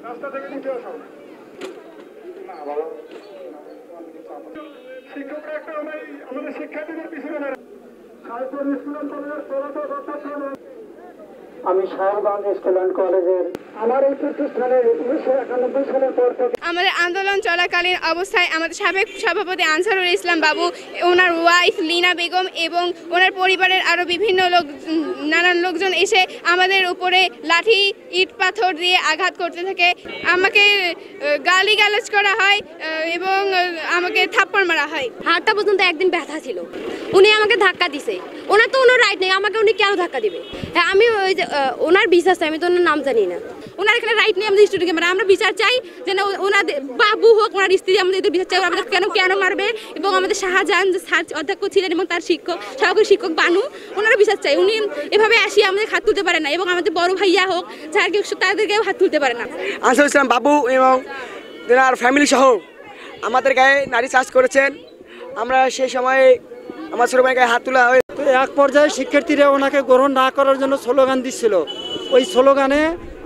রাস্তা থেকে নিচে আসো। না বাবা, শিক্ষকরা একটা আমাদের শিক্ষার্থীদের পিছনে সাহেবপুর স্কুল অ্যান্ড কলেজের প্রধান অধ্যক্ষ। আমি সাহেবগঞ্জ স্কুল অ্যান্ড কলেজের আমার এই প্রতিষ্ঠানে 1991 সালের পর থেকে আমাদের আন্দোলন চলাকালীন অবস্থায় আমাদের সাবেক সভাপতি আনসারুল ইসলাম বাবু, ওনার ওয়াইফ লিনা বেগম এবং ওনার পরিবারের আরও বিভিন্ন নানান লোকজন এসে আমাদের উপরে লাঠি ইট পাথর দিয়ে আঘাত করতে থাকে। আমাকে গালিগালাজ করা হয় এবং আমাকে থাপ্পড় মারা হয়। হাতটা পর্যন্ত একদিন ব্যথা ছিল। উনি আমাকে ধাক্কা দিছে। ওনার তো কোনো রাইট নেই, আমাকে উনি কেন ধাক্কা দিবে? হ্যাঁ, আমি ওই যে ওনার বিশ্বাস চাই, আমি তো ওনার নাম জানি না। ওনার এখানে রাইট নেই আমাদের স্টুডেন্টকে মারা। আমরা বিচার চাই যে না, ওনাদের বাবু হোক, ওনার স্ত্রী, আমাদের বিচার চাই। আমাদের কেন মারবে? এবং আমাদের শাহজাহান যে অধ্যক্ষ ছিলেন এবং তার সহকারী শিক্ষক বানু, ওনারা বিচার চাই। উনি এভাবে আসিয়ে আমাদের হাত তুলতে পারে না, এবং আমাদের বড় ভাইয়া হোক যাকে তাদেরকেও হাত তুলতে পারে না। আনসারুল ইসলাম বাবু এবং তেনার ফ্যামিলি সহ আমাদের গায়ে নারী চাষ করেছেন। আমরা সেই সময়ে আমার ছোট ভাইয়ের গায়ে হাত তোলা হয়। তো এক পর্যায়ে শিক্ষার্থীরা ওনাকে গ্রহণ না করার জন্য স্লোগান দিচ্ছিল। ওই স্লোগানে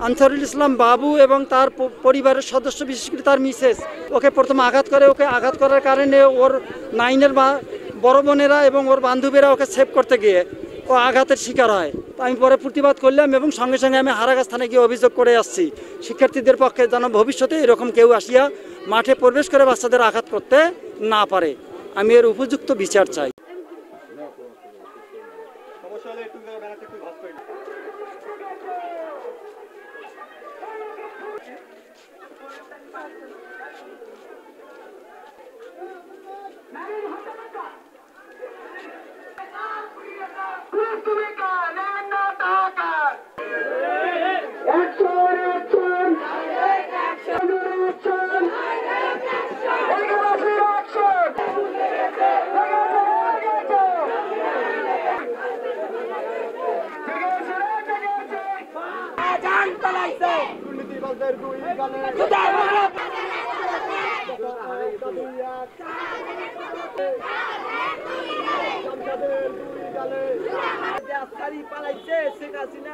আনসারুল ইসলাম বাবু এবং তার পরিবারের সদস্য, বিশেষ করে তার মিসেস, ওকে প্রথমে আঘাত করে। ওকে আঘাত করার কারণে ওর নাইনের বড় বোনেরা এবং ওর বান্ধবীরা ওকে সেভ করতে গিয়ে ও আঘাতের শিকার হয়। তো আমি পরে প্রতিবাদ করলাম এবং সঙ্গে সঙ্গে আমি হারাগাছ থানায় গিয়ে অভিযোগ করে আসছি শিক্ষার্থীদের পক্ষে যেন ভবিষ্যতে এরকম কেউ আসিয়া মাঠে প্রবেশ করে বাচ্চাদের আঘাত করতে না পারে। আমি এর উপযুক্ত বিচার চাই। পালাইছে শেখ হাসিনা।